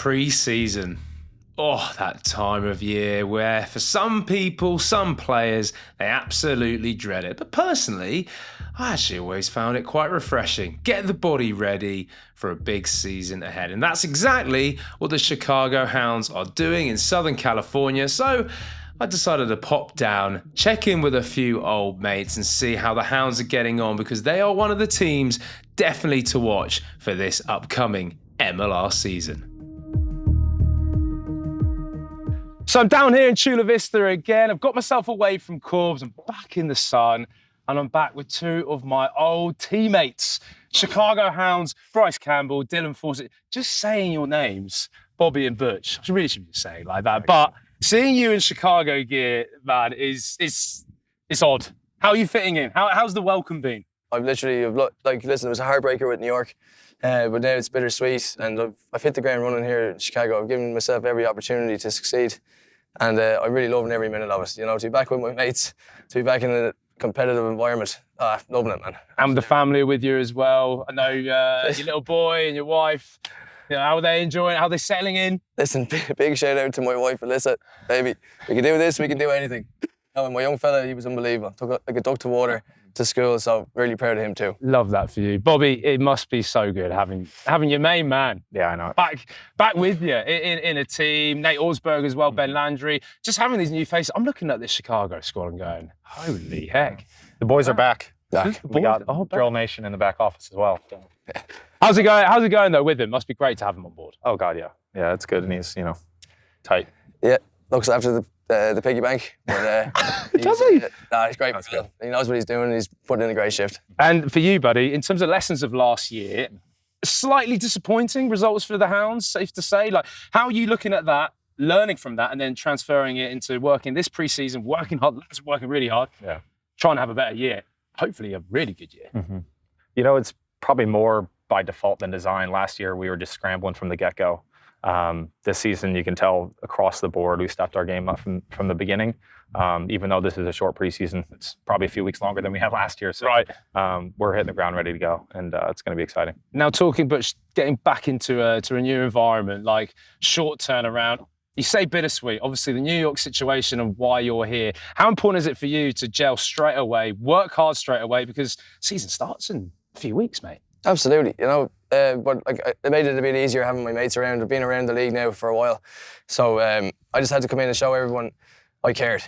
Pre-season. Oh, that time of year where for some people, some players, they absolutely dread it. But personally, I actually always found it quite refreshing. Get the body ready for a big season ahead. And that's exactly what the Chicago Hounds are doing in Southern California. So I decided to pop down, check in with a few old mates and see how the Hounds are getting on, because they are one of the teams definitely to watch for this upcoming MLR season. So I'm down here in Chula Vista again. I've got myself away from Corbs. I'm back in the sun, and I'm back with two of my old teammates, Chicago Hounds, Bryce Campbell, Dylan Fawsitt. Just saying your names, Bobby and Butch. I really shouldn't be saying like that, but seeing you in Chicago gear, man, is odd. How are you fitting in? How's the welcome been? I've literally, listen, it was a heartbreaker with New York, but now it's bittersweet, and I've hit the ground running here in Chicago. I've given myself every opportunity to succeed, and I'm really loving every minute of it. You know, to be back with my mates, to be back in a competitive environment, loving it, man. And the family are with you as well. I know your little boy and your wife. You know, how are they enjoying it? How are they settling in? Listen, big shout out to my wife, Alyssa. Baby, we can do this, we can do anything. Oh, and my young fella, he was unbelievable. Took like a duck to water to school, so really proud of him too. Love that for you. Bobby, it must be so good having your main man. Yeah, I know. Back with you in a team. Nate Augspurger as well, Ben Landry. Just having these new faces. I'm looking at this Chicago squad and going, holy heck. The boys are back. We got Drill Nation in the back office as well. So. How's it going though with him? Must be great to have him on board. Oh God, yeah. Yeah, it's good, and he's, tight. Yeah, looks after the piggy bank. But, Does he? He's great. He knows what he's doing. He's putting in a great shift. And for you, buddy, in terms of lessons of last year, slightly disappointing results for the Hounds, safe to say. Like, how are you looking at that, learning from that, and then transferring it into working this pre-season, working hard, working really hard, trying to have a better year, hopefully a really good year. Mm-hmm. It's probably more by default than design. Last year, we were just scrambling from the get-go. This season, you can tell across the board, we stepped our game up from the beginning. Even though this is a short preseason, it's probably a few weeks longer than we had last year. So we're hitting the ground ready to go, and it's going to be exciting. Now, but getting back into a new environment, like short turnaround, you say bittersweet. Obviously, the New York situation and why you're here. How important is it for you to gel straight away, work hard straight away, because season starts in a few weeks, mate? Absolutely, but it made it a bit easier having my mates around. I've been around the league now for a while, so I just had to come in and show everyone I cared.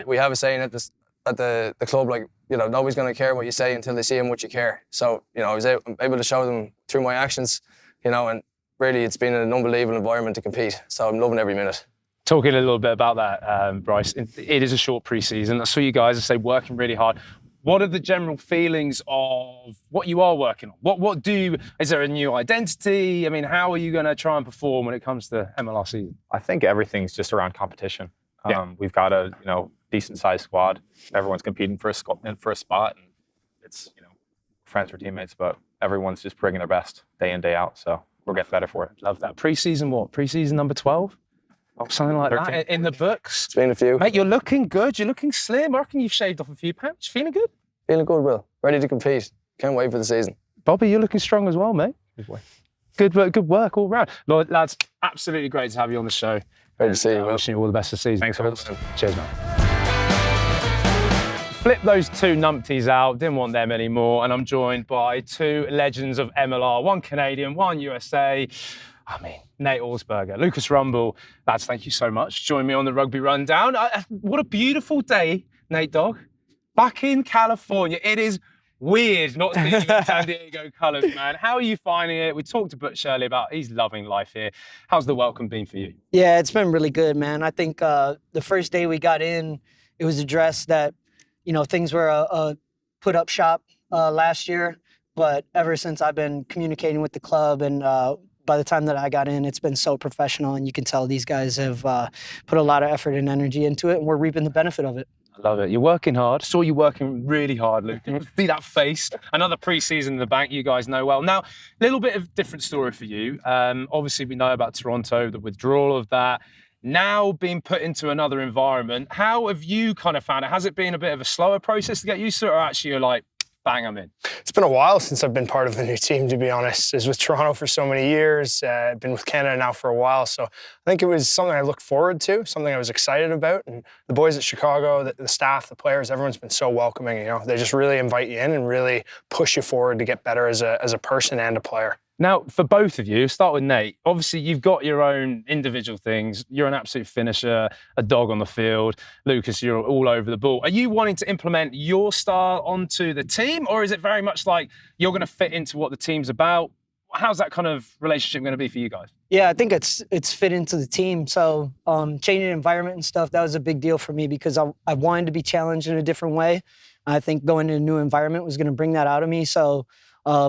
We have a saying at the club, nobody's going to care what you say until they see how much you care. So I was able to show them through my actions, and really it's been an unbelievable environment to compete. So I'm loving every minute. Talking a little bit about that, Bryce. It is a short pre-season. I saw you guys, working really hard. What are the general feelings of what you are working on? Is there a new identity? I mean, how are you going to try and perform when it comes to MLR season? I think everything's just around competition. We've got a decent sized squad. Everyone's competing for a spot, and it's friends or teammates, but everyone's just bringing their best day in, day out. So we're getting better for it. Love that. Pre-season what? Pre-season number 12? Something like 13. That in the books. It's been a few. Mate, you're looking good. You're looking slim. I reckon you've shaved off a few pounds. Feeling good? Feeling good, Will. Ready to compete. Can't wait for the season. Bobby, you're looking strong as well, mate. Good work all round. Lord, lads, absolutely great to have you on the show. Ready to see you, Will. Wishing you all the best this season. Thanks for listening. Cheers, man. Flip those two numpties out. Didn't want them anymore. And I'm joined by two legends of MLR. One Canadian, one USA. Nate Augspurger, Lucas Rumball. Lads, thank you so much. Join me on the Rugby Rundown. What a beautiful day, Nate Dog. Back in California. It is weird not seeing you in San Diego colours, man. How are you finding it? We talked to Butch earlier about he's loving life here. How's the welcome been for you? Yeah, it's been really good, man. I think the first day we got in, it was addressed that, things were a put-up shop last year. But ever since I've been communicating with the club and by the time that I got in, it's been so professional, and you can tell these guys have put a lot of effort and energy into it, and we're reaping the benefit of it. I love it. You're working hard. Saw you working really hard, Luke. See that face. Another pre-season in the bank, you guys know well. Now, a little bit of different story for you. Obviously, we know about Toronto, the withdrawal of that. Now being put into another environment, how have you kind of found it? Has it been a bit of a slower process to get used to it, or actually you're like, bang, I'm in? It's been a while since I've been part of a new team, to be honest. I was with Toronto for so many years. I've been with Canada now for a while. So I think it was something I looked forward to, something I was excited about. And the boys at Chicago, the staff, the players, everyone's been so welcoming. You know, they just really invite you in and really push you forward to get better as a person and a player. Now, for both of you, start with Nate. Obviously, you've got your own individual things. You're an absolute finisher, a dog on the field. Lucas, you're all over the ball. Are you wanting to implement your style onto the team, or is it very much like you're going to fit into what the team's about? How's that kind of relationship going to be for you guys? Yeah, I think it's fit into the team. So changing the environment and stuff, that was a big deal for me because I wanted to be challenged in a different way. I think going to a new environment was going to bring that out of me. So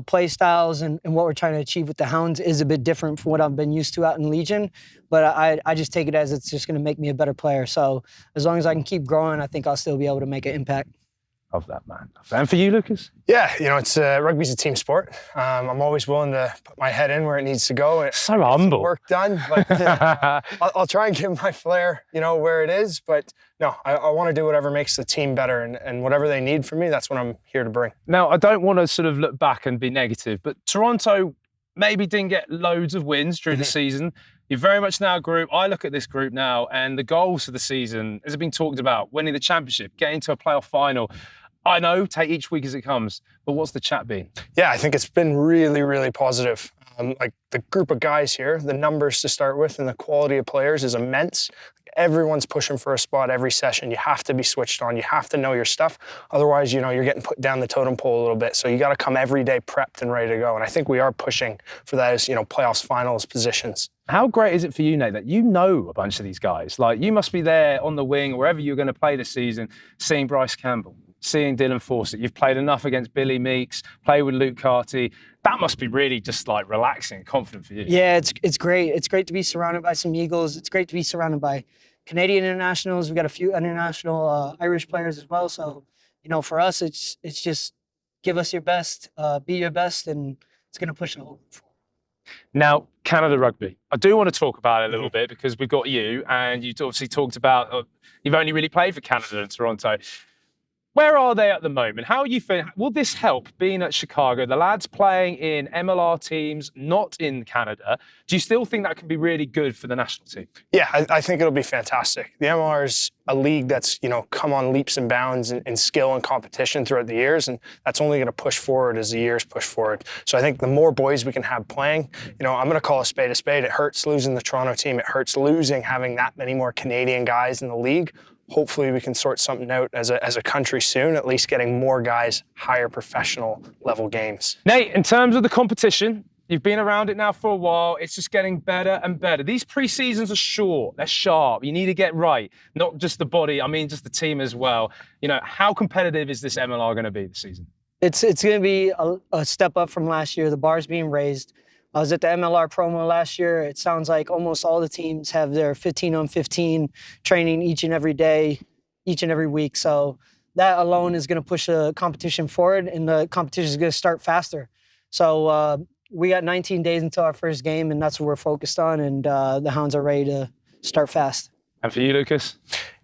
play styles and what we're trying to achieve with the Hounds is a bit different from what I've been used to out in Legion. But I just take it as it's just going to make me a better player. So as long as I can keep growing, I think I'll still be able to make an impact. Love that, man. And for you, Lucas? Yeah, you know, it's rugby's a team sport. I'm always willing to put my head in where it needs to go. So humble. Work done, but I'll try and give my flair, you know, where it is. But no, I want to do whatever makes the team better, and whatever they need from me, that's what I'm here to bring. Now, I don't want to sort of look back and be negative, but Toronto maybe didn't get loads of wins during the season. You're very much now a group. I look at this group now, and the goals for the season, as have been talked about, winning the championship, getting to a playoff final. I know, take each week as it comes, but what's the chat been? Yeah, I think it's been really, really positive. Like the group of guys here, the numbers to start with, and the quality of players is immense. Everyone's pushing for a spot every session. You have to be switched on. You have to know your stuff. Otherwise, you know, you're getting put down the totem pole a little bit. So you got to come every day prepped and ready to go. And I think we are pushing for those, you know, playoffs, finals positions. How great is it for you, Nate, that you know a bunch of these guys? Like, you must be there on the wing, wherever you're going to play this season, seeing Bryce Campbell, seeing Dylan Fawsitt. You've played enough against Billy Meeks, played with Luke Carty. That must be really just like relaxing and confident for you. Yeah, it's great. It's great to be surrounded by some Eagles. It's great to be surrounded by Canadian internationals. We've got a few international Irish players as well. So, you know, for us, it's just give us your best, be your best, and it's going to push the whole forward. Now, Canada rugby. I do want to talk about it a little bit because we've got you, and you obviously talked about you've only really played for Canada and Toronto. Where are they at the moment? How are you feeling? Will this help being at Chicago? The lads playing in MLR teams, not in Canada. Do you still think that can be really good for the national team? Yeah, I think it'll be fantastic. The MLR is a league that's, you know, come on leaps and bounds in skill and competition throughout the years, and that's only going to push forward as the years push forward. So I think the more boys we can have playing, you know, I'm going to call a spade a spade. It hurts losing the Toronto team. It hurts losing having that many more Canadian guys in the league. Hopefully we can sort something out as a country soon, at least getting more guys higher professional level games. Nate, in terms of the competition, you've been around it now for a while. It's just getting better and better. These pre-seasons are short, they're sharp. You need to get right, not just the body, I mean just the team as well. You know, how competitive is this MLR going to be this season? It's going to be a step up from last year. The bar's being raised. I was at the MLR promo last year. It sounds like almost all the teams have their 15-on-15 training each and every day, each and every week. So that alone is going to push the competition forward, and the competition is going to start faster. So we got 19 days until our first game, and that's what we're focused on, and the Hounds are ready to start fast. And for you, Lucas?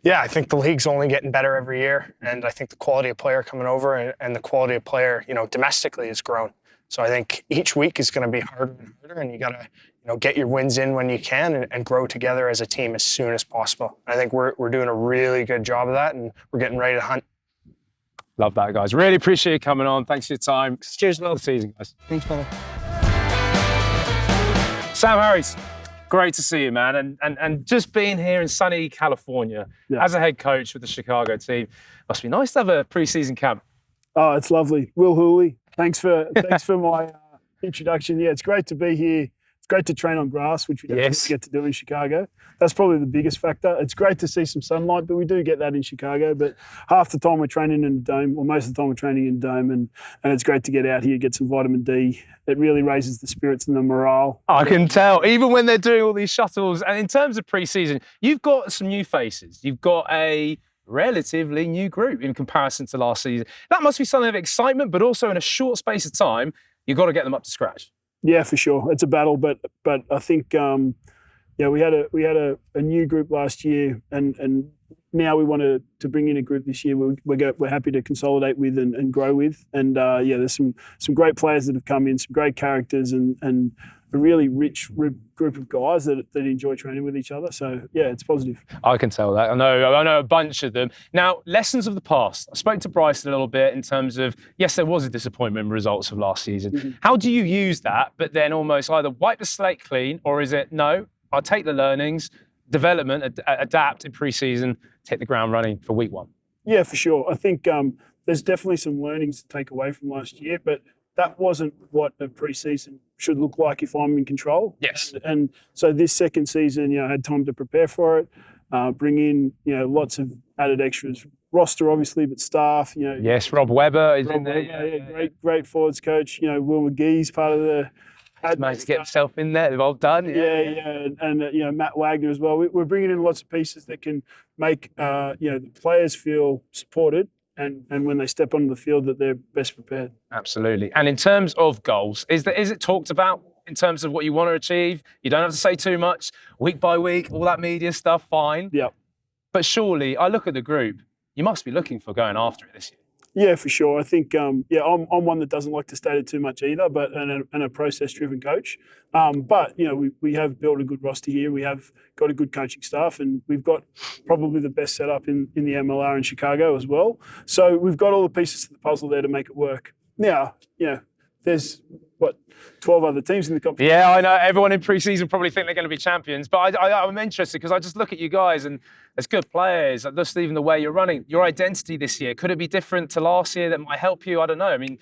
Yeah, I think the league's only getting better every year, and I think the quality of player coming over and the quality of player, you know, domestically has grown. So I think each week is going to be harder and harder, and you got to, you know, get your wins in when you can and grow together as a team as soon as possible. I think we're doing a really good job of that, and we're getting ready to hunt. Love that, guys. Really appreciate you coming on. Thanks for your time. Cheers, Will. Good season, guys. Thanks, brother. Sam Harris, great to see you, man. And just being here in sunny California as a head coach with the Chicago team, must be nice to have a pre-season camp. Oh, it's lovely. Will Hooley, thanks for my introduction. Yeah, it's great to be here. It's great to train on grass, which we don't get to do in Chicago. That's probably the biggest factor. It's great to see some sunlight, but we do get that in Chicago. But half the time we're training in a dome, or most of the time we're training in a dome, and it's great to get out here, get some vitamin D. It really raises the spirits and the morale. I can tell, even when they're doing all these shuttles. And in terms of pre-season, you've got some new faces. You've got a relatively new group in comparison to last season. That must be something of excitement, but also in a short space of time, you've got to get them up to scratch. Yeah, for sure. It's a battle, but I think you Yeah, we had a new group last year, and now we wanted to bring in a group this year. We're happy to consolidate with and grow with, and there's some great players that have come in, some great characters, and a really rich group of guys that enjoy training with each other. So yeah, it's positive. I can tell that. I know a bunch of them. Now, lessons of the past. I spoke to Bryce a little bit in terms of, yes, there was a disappointment in results of last season. Mm-hmm. How do you use that, but then almost either wipe the slate clean, or is it, no, I'll take the learnings, development, adapt in pre-season, hit the ground running for week 1? Yeah, for sure. I think there's definitely some learnings to take away from last year, but that wasn't what a pre-season should look like if I'm in control. Yes. And so this second season, I had time to prepare for it, bring in, lots of added extras. Roster, obviously, but staff, Yes, Rob Webber is in there. Yeah, great forwards coach. Will McGee's part of the... Managed to get himself in there. Well done. Yeah. And Matt Wagner as well. We're bringing in lots of pieces that can make, the players feel supported, and when they step onto the field that they're best prepared. Absolutely. And in terms of goals, is it talked about in terms of what you want to achieve? You don't have to say too much. Week by week, all that media stuff, fine. Yeah. But surely, I look at the group, you must be looking for going after it this year. Yeah, for sure. I think, I'm one that doesn't like to state it too much either, but and a process-driven coach. But we have built a good roster here. We have got a good coaching staff, and we've got probably the best setup in the MLR in Chicago as well. So we've got all the pieces to the puzzle there to make it work. Now, there's 12 other teams in the competition. Yeah, I know. Everyone in pre-season probably think they're going to be champions, but I'm interested because I just look at you guys and there's good players. Just even the way you're running, your identity this year, could it be different to last year that might help you? I don't know. I mean,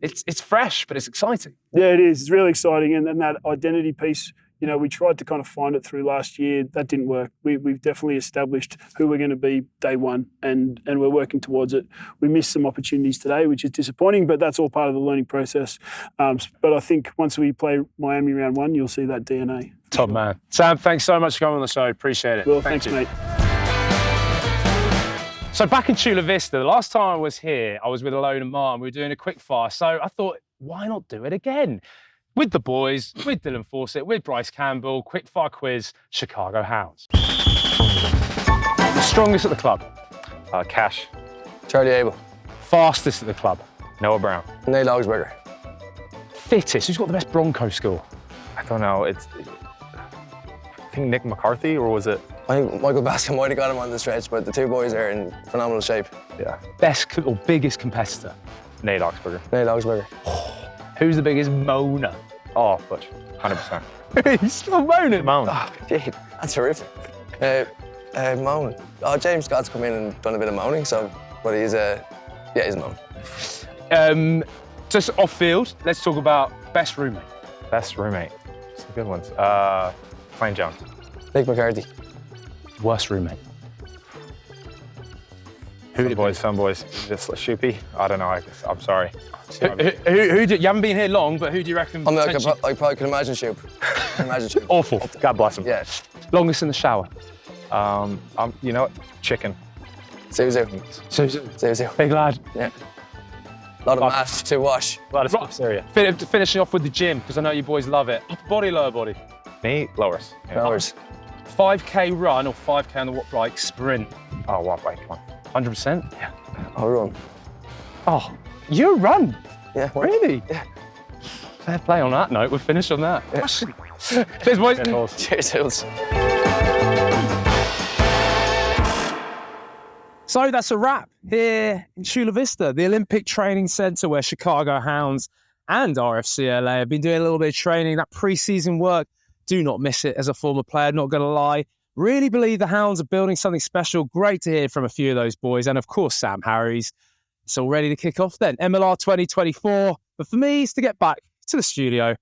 it's fresh, but it's exciting. Yeah, it is. It's really exciting, and that identity piece. We tried to kind of find it through last year. That didn't work. We've definitely established who we're going to be day one, and we're working towards it. We missed some opportunities today, which is disappointing, but that's all part of the learning process. But I think once we play Miami round 1, you'll see that DNA. Top man. Sam, thanks so much for coming on the show. Appreciate it. Well, thanks, mate. So back in Chula Vista, the last time I was here, I was with Alone and Martin. We were doing a quick fire. So I thought, why not do it again? With the boys, with Dylan Fawsitt, with Bryce Campbell, quick fire quiz, Chicago Hounds. The strongest at the club? Cash. Charlie Abel. Fastest at the club? Noah Brown. Neil Augspurger. Fittest? Who's got the best Bronco score? I don't know. I think Nick McCarthy, or was it? I think Michael Baskin might have got him on the stretch, but the two boys are in phenomenal shape. Yeah. Best or biggest competitor? Nate Augspurger. Neil Augspurger. Who's the biggest moaner? Oh, Butch. 100%. He's still moaning. Moan. Oh, gee, that's horrific. Moan. Oh, James Scott's come in and done a bit of moaning, but he's moan. Just off field, let's talk about best roommate. Best roommate. Some good ones. Plain Jones. Nick McCarthy. Worst roommate. Some boys. Just Shoopy. I don't know. I'm sorry. Who do, you haven't been here long, but who do you reckon? I probably can imagine Shoop. Awful. God bless him. Yeah. Longest in the shower. You know what? Chicken. Zuzu. Big lad. Yeah. A lot of masks to wash. A lot of stuff area. Finishing off with the gym, because I know you boys love it. Upper body, lower body? Me, lowers. Yeah. Lowers. 5K run or 5K on the watt bike sprint? Oh, what bike? Come on. 100%? Yeah. I'll run. Oh, you run? Yeah. Really? Yeah. Fair play on that note. We'll finish on that. Yeah. Cheers, boys. Cheers, Hills. So that's a wrap here in Chula Vista, the Olympic Training Centre where Chicago Hounds and RFCLA have been doing a little bit of training, that pre-season work. Do not miss it as a former player, not going to lie. Really believe the Hounds are building something special. Great to hear from a few of those boys. And of course, Sam Harries. It's all ready to kick off then. MLR 2024. But for me, it's to get back to the studio